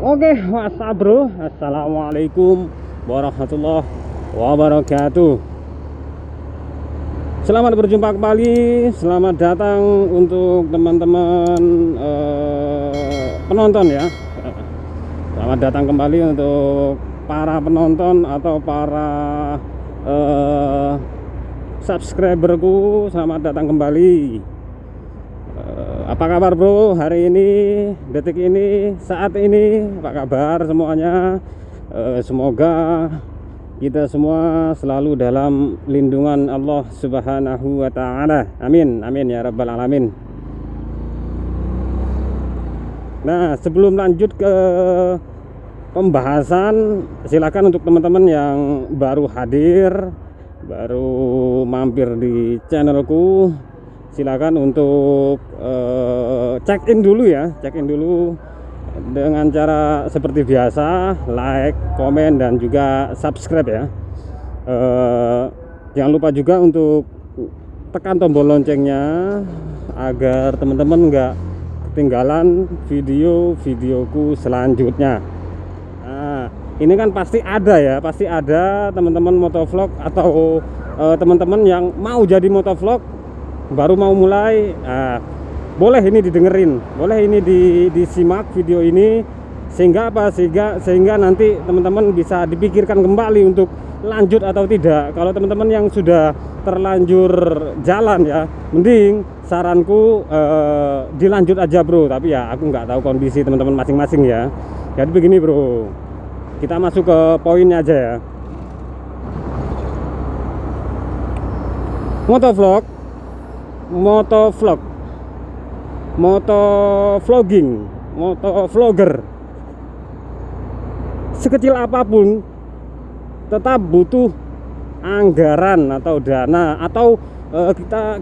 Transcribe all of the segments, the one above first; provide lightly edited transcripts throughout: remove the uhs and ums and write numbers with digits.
Oke, WhatsApp bro. Assalamualaikum warahmatullahi wabarakatuh. Selamat berjumpa kembali. Selamat datang untuk teman-teman penonton ya. Selamat datang kembali untuk para penonton atau para subscriberku. Selamat datang kembali. Apa kabar bro hari ini, detik ini, saat ini? Apa kabar semuanya? Semoga kita semua selalu dalam lindungan Allah Subhanahu wa ta'ala. Amin, amin ya rabbal alamin. Nah, sebelum lanjut ke pembahasan, silakan untuk teman-teman yang baru hadir, baru mampir di channelku, silakan untuk check in dulu ya, check in dulu dengan cara seperti biasa, like, komen, dan juga subscribe ya. Jangan lupa juga untuk tekan tombol loncengnya agar teman-teman nggak ketinggalan video-videoku selanjutnya. Nah, ini kan pasti ada ya, pasti ada teman-teman motovlog atau teman-teman yang mau jadi motovlog baru mau mulai. Boleh ini didengerin, boleh ini disimak video ini, sehingga apa, sehingga nanti teman-teman bisa dipikirkan kembali untuk lanjut atau tidak. Kalau teman-teman yang sudah terlanjur jalan ya, mending saranku dilanjut aja bro. Tapi ya aku nggak tahu kondisi teman-teman masing-masing ya. Jadi begini bro, kita masuk ke poinnya aja ya. Motovlog, motovlogging, motovlogger, sekecil apapun tetap butuh anggaran atau dana, atau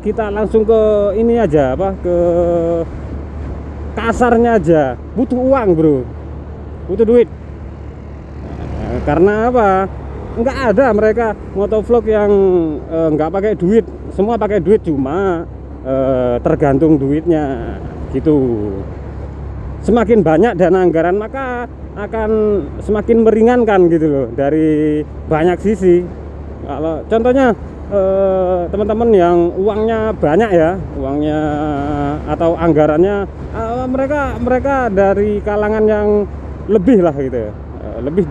kita langsung ke ini aja, apa, ke kasarnya aja, butuh uang bro, butuh duit. Karena apa? Nggak ada mereka motovlog yang nggak pakai duit, semua pakai duit, cuma tergantung duitnya gitu. Semakin banyak dana anggaran maka akan semakin meringankan gitu loh, dari banyak sisi. Kalau contohnya teman-teman yang uangnya banyak ya, uangnya atau anggarannya, mereka dari kalangan yang lebih lah gitu ya, lebih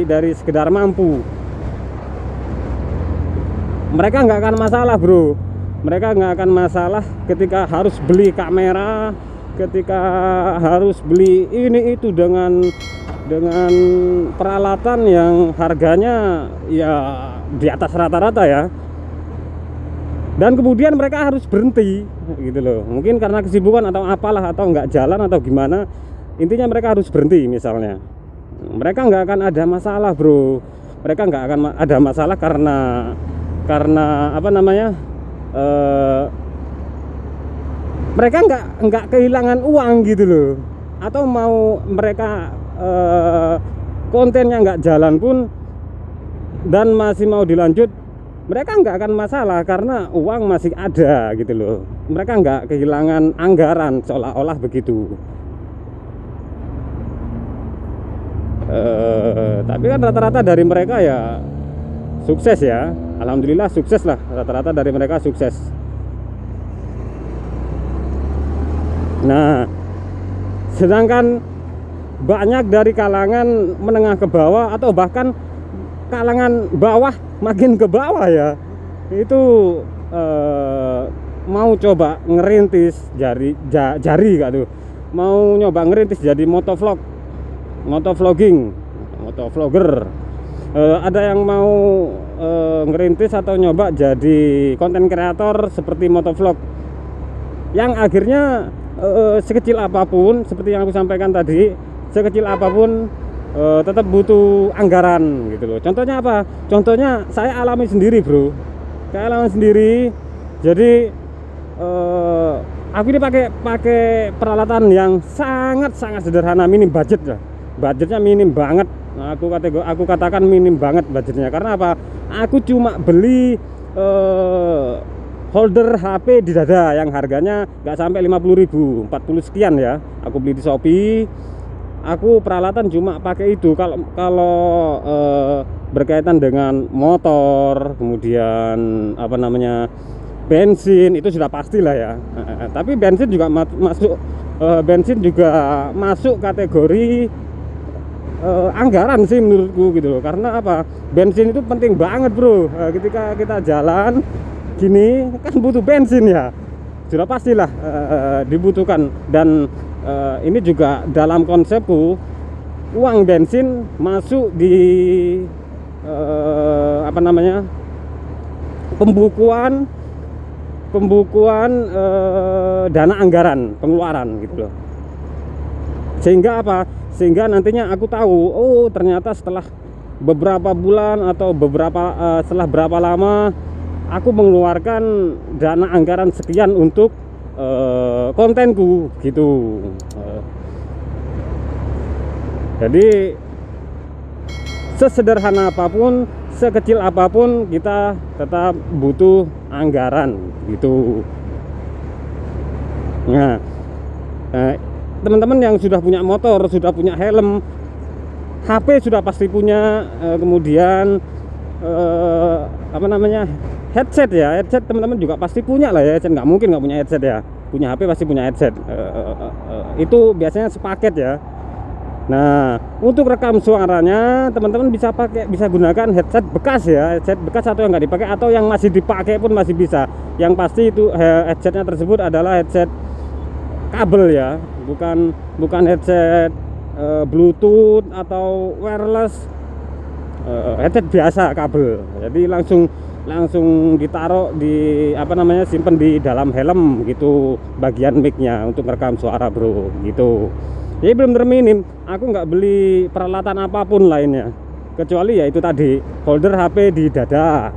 dari sekedar mampu. Mereka nggak akan masalah bro, mereka nggak akan masalah ketika harus beli kamera, ketika harus beli ini itu dengan peralatan yang harganya ya di atas rata-rata ya. Dan kemudian mereka harus berhenti gitu loh, mungkin karena kesibukan atau apalah, atau nggak jalan atau gimana, intinya mereka harus berhenti misalnya. Mereka nggak akan ada masalah bro, mereka nggak akan ada masalah karena apa namanya, mereka nggak kehilangan uang gitu loh, atau mau mereka kontennya nggak jalan pun dan masih mau dilanjut, mereka nggak akan masalah karena uang masih ada gitu loh. Mereka nggak kehilangan anggaran, seolah-olah begitu. Tapi kan rata-rata dari mereka ya sukses ya, alhamdulillah sukses lah, rata-rata dari mereka sukses. Nah, sedangkan banyak dari kalangan menengah ke bawah atau bahkan kalangan bawah makin ke bawah ya, itu mau coba ngerintis jari gak tuh, mau nyoba ngerintis jadi motovlogging, motovlogger. Ada yang mau ngerintis atau nyoba jadi konten kreator seperti motovlog, yang akhirnya sekecil apapun, seperti yang aku sampaikan tadi, sekecil apapun tetap butuh anggaran gitu loh. Contohnya apa? Contohnya saya alami sendiri bro, saya alami sendiri. Jadi aku ini pakai peralatan yang sangat sederhana, minim budget ya, budgetnya minim banget. Nah, aku katakan minim banget budgetnya. Karena apa? Aku cuma beli holder HP di dada yang harganya nggak sampai 50.000, 40 sekian ya. Aku beli di Shopee. aku peralatan cuma pakai itu. Kalau kalau berkaitan dengan motor, kemudian apa namanya, bensin, itu sudah pastilah ya. Tapi bensin juga masuk, bensin juga masuk kategori anggaran sih menurutku gitu loh. Karena apa, bensin itu penting banget bro. Ketika kita jalan gini kan butuh bensin ya, sudah pastilah dibutuhkan. Dan ini juga dalam konsepku, uang bensin masuk di apa namanya, pembukuan dana anggaran pengeluaran gitu loh. Sehingga apa, sehingga nantinya aku tahu, oh ternyata setelah beberapa bulan atau setelah berapa lama aku mengeluarkan dana anggaran sekian untuk kontenku gitu. Jadi sesederhana apapun, sekecil apapun, kita tetap butuh anggaran gitu. Nah, teman-teman yang sudah punya motor, sudah punya helm, HP sudah pasti punya, kemudian apa namanya, headset ya, headset teman-teman juga pasti punya lah ya. Headset nggak mungkin nggak punya headset ya, punya HP pasti punya headset. Itu biasanya sepaket ya. Nah, untuk rekam suaranya teman-teman bisa gunakan headset bekas ya, headset bekas atau yang nggak dipakai atau yang masih dipakai pun masih bisa. Yang pasti itu headsetnya tersebut adalah headset kabel ya, bukan headset Bluetooth atau wireless, headset biasa kabel. Jadi langsung ditaruh di apa namanya, simpen di dalam helm gitu, bagian micnya untuk merekam suara bro gitu. Jadi belum terminim, aku nggak beli peralatan apapun lainnya kecuali ya itu tadi, holder HP di dada,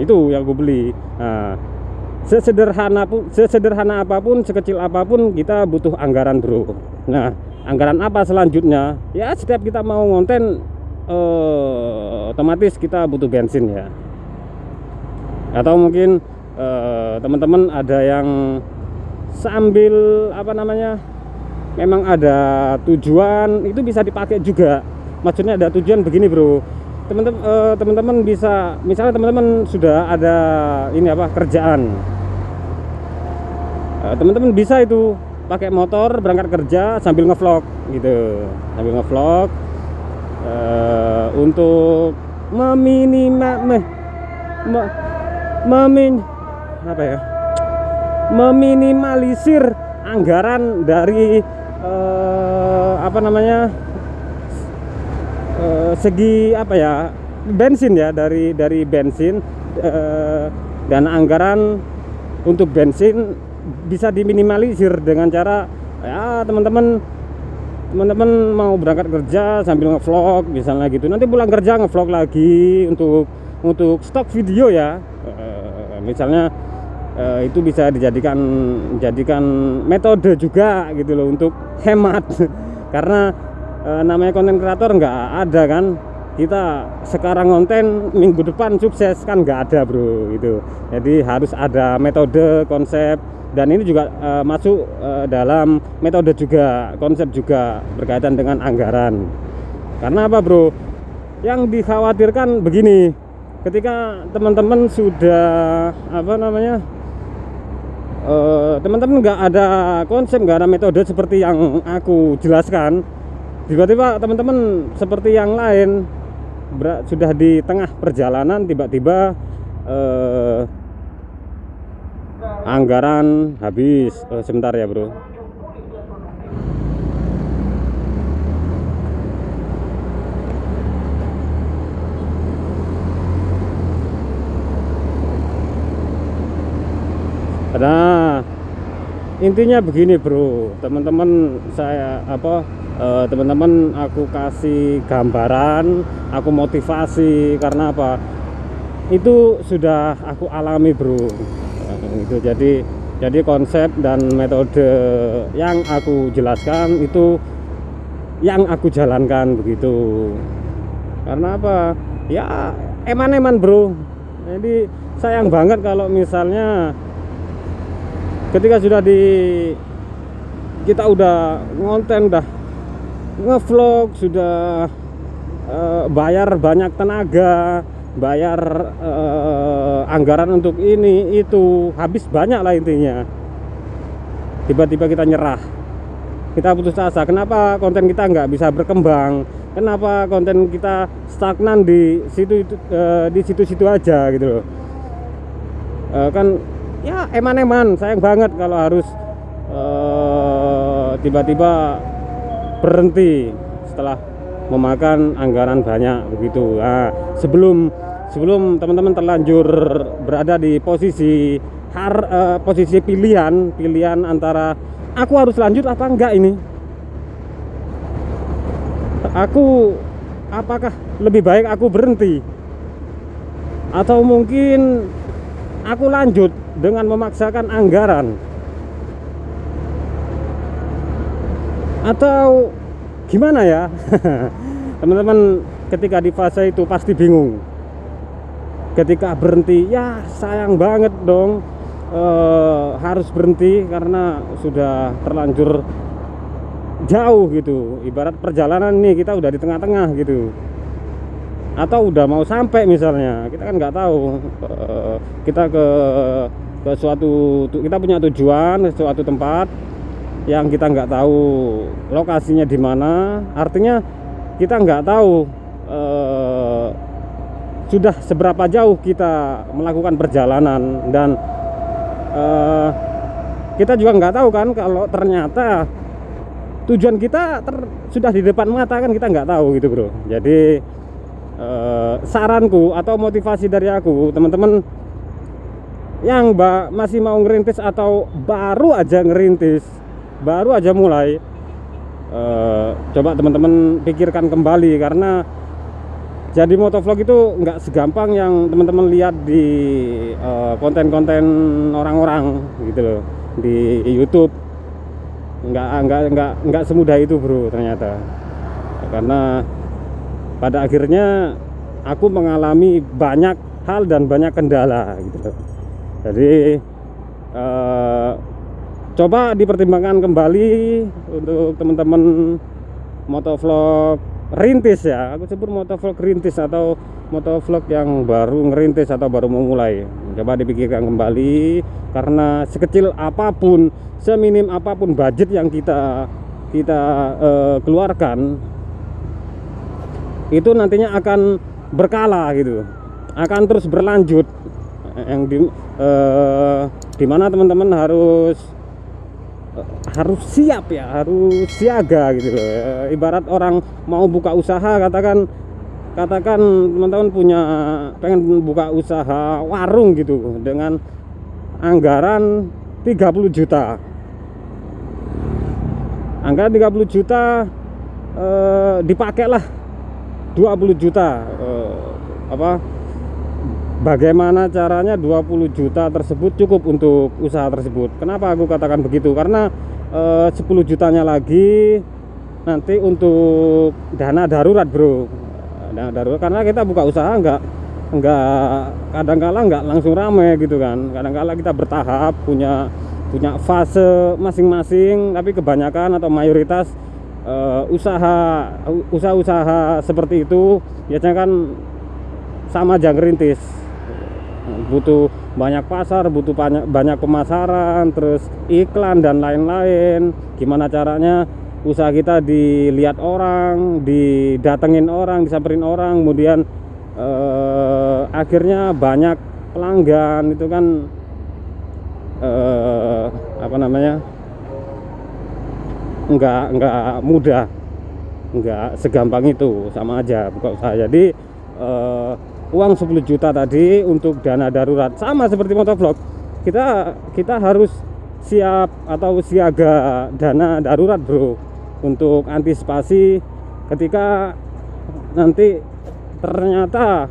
itu yang gue beli. Nah, sesederhana apapun, sekecil apapun, kita butuh anggaran bro. Nah, anggaran apa selanjutnya? Ya setiap kita mau ngonten, otomatis kita butuh bensin ya. Atau mungkin teman-teman ada yang sambil apa namanya, memang ada tujuan, itu bisa dipakai juga. Maksudnya ada tujuan begini bro, teman-teman bisa, misalnya teman-teman sudah ada ini apa, kerjaan, teman-teman bisa itu pakai motor berangkat kerja sambil ngevlog gitu, sambil ngevlog untuk meminimalisir anggaran dari apa namanya, segi apa ya, bensin ya, dari bensin, dana anggaran untuk bensin bisa diminimalisir dengan cara ya, teman-teman mau berangkat kerja sambil ngevlog misalnya gitu, nanti pulang kerja ngevlog lagi untuk stok video ya. Misalnya itu bisa dijadikan metode juga gitu loh untuk hemat. Karena namanya konten kreator nggak ada kan, kita sekarang konten minggu depan sukses kan, nggak ada bro gitu. Jadi harus ada metode, konsep, dan ini juga masuk dalam metode juga, konsep juga berkaitan dengan anggaran. Karena apa bro, yang dikhawatirkan begini, ketika teman-teman sudah apa namanya, teman-teman nggak ada konsep, nggak ada metode seperti yang aku jelaskan, tiba-tiba teman-teman seperti yang lain sudah di tengah perjalanan tiba-tiba anggaran habis. Sebentar ya bro. Nah, intinya begini bro, teman-teman, saya teman-teman aku kasih gambaran, aku motivasi karena apa, itu sudah aku alami bro. Itu jadi konsep dan metode yang aku jelaskan itu yang aku jalankan begitu. Karena apa ya, eman-eman bro. Jadi sayang banget kalau misalnya ketika kita udah ngonten, udah ngevlog, sudah bayar banyak tenaga, bayar anggaran untuk ini itu, habis banyak lah intinya. Tiba-tiba kita nyerah, kita putus asa. Kenapa konten kita nggak bisa berkembang? Kenapa konten kita stagnan di situ-situ aja gitu loh. Kan ya eman-eman, sayang banget kalau harus tiba-tiba berhenti setelah memakan anggaran banyak begitu. Nah, sebelum teman-teman terlanjur berada di posisi pilihan antara aku harus lanjut apa enggak ini, apakah lebih baik aku berhenti atau mungkin aku lanjut dengan memaksakan anggaran, atau gimana ya. Teman-teman ketika di fase itu pasti bingung. Ketika berhenti, ya sayang banget dong, harus berhenti karena sudah terlanjur jauh gitu. Ibarat perjalanan nih, kita udah di tengah-tengah gitu, atau udah mau sampai misalnya, kita kan nggak tahu. Kita ke suatu, kita punya tujuan ke suatu tempat yang kita nggak tahu lokasinya di mana, artinya kita nggak tahu sudah seberapa jauh kita melakukan perjalanan, dan kita juga nggak tahu kan kalau ternyata tujuan kita sudah di depan mata, kan kita nggak tahu gitu bro. Jadi saranku atau motivasi dari aku, teman-teman yang masih mau ngerintis atau baru aja ngerintis, baru aja mulai, coba teman-teman pikirkan kembali, karena jadi motovlog itu nggak segampang yang teman-teman lihat di konten-konten orang-orang gitu loh di YouTube. Nggak semudah itu bro ternyata, karena pada akhirnya aku mengalami banyak hal dan banyak kendala gitu loh. Jadi coba dipertimbangkan kembali untuk teman-teman motovlog rintis ya, aku sebut motovlog rintis atau motovlog yang baru ngerintis atau baru mau mulai. Coba dipikirkan kembali, karena sekecil apapun, seminim apapun budget yang kita keluarkan, itu nantinya akan berkala gitu, akan terus berlanjut, yang dimana teman-teman harus siap ya, harus siaga gitu loh. Ibarat orang mau buka usaha, katakan teman-teman pengen buka usaha warung gitu dengan anggaran 30 juta. Anggaran 30 juta dipakailah 20 juta. Bagaimana caranya 20 juta tersebut cukup untuk usaha tersebut? Kenapa aku katakan begitu? Karena 10 jutanya lagi nanti untuk dana darurat bro. Dana darurat, karena kita buka usaha nggak kadang-kala nggak langsung rame gitu kan. Kadang-kala kita bertahap, punya fase masing-masing, tapi kebanyakan atau mayoritas usaha seperti itu biasanya kan sama aja ngerintis, butuh banyak pasar, butuh banyak pemasaran, terus iklan dan lain-lain. Gimana caranya usaha kita dilihat orang, didatengin orang, disamperin orang, kemudian akhirnya banyak pelanggan, itu kan nggak mudah, nggak segampang itu, sama aja buka usaha. Jadi uang 10 juta tadi untuk dana darurat, sama seperti motovlog, kita harus siap atau siaga dana darurat bro, untuk antisipasi ketika nanti ternyata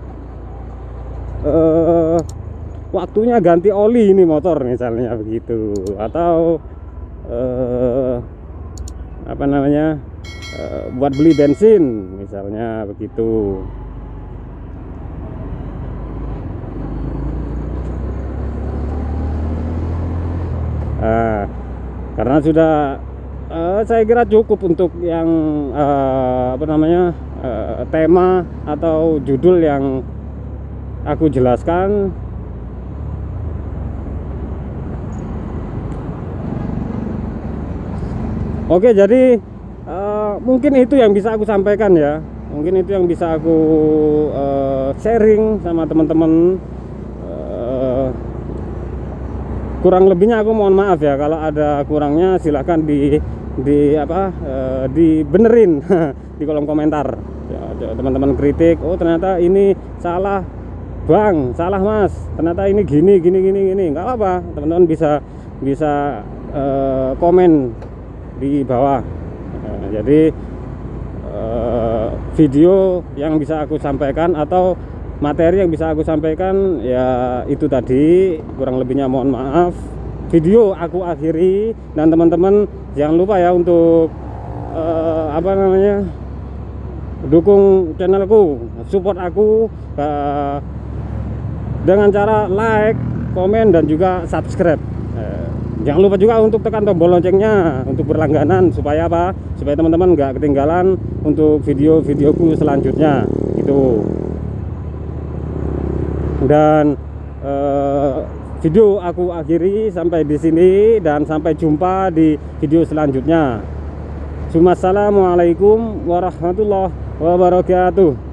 waktunya ganti oli ini motor misalnya begitu, atau buat beli bensin misalnya begitu. Karena sudah saya kira cukup untuk yang apa namanya, tema atau judul yang aku jelaskan. Oke, jadi mungkin itu yang bisa aku sampaikan ya. Mungkin itu yang bisa aku sharing sama teman-teman. Kurang lebihnya aku mohon maaf ya, kalau ada kurangnya silahkan dibenerin di kolom komentar ya, teman-teman kritik. Oh ternyata ini salah bang, salah mas, ternyata ini gini nggak apa-apa, teman-teman bisa komen di bawah. Jadi video yang bisa aku sampaikan atau materi yang bisa aku sampaikan ya itu tadi, kurang lebihnya mohon maaf. Video aku akhiri, dan teman-teman jangan lupa ya untuk apa namanya, dukung channelku, support aku dengan cara like, komen, dan juga subscribe. Jangan lupa juga untuk tekan tombol loncengnya untuk berlangganan, supaya apa? Supaya teman-teman nggak ketinggalan untuk video-videoku selanjutnya itu. Dan video aku akhiri sampai di sini, dan sampai jumpa di video selanjutnya. Assalamualaikum warahmatullahi wabarakatuh.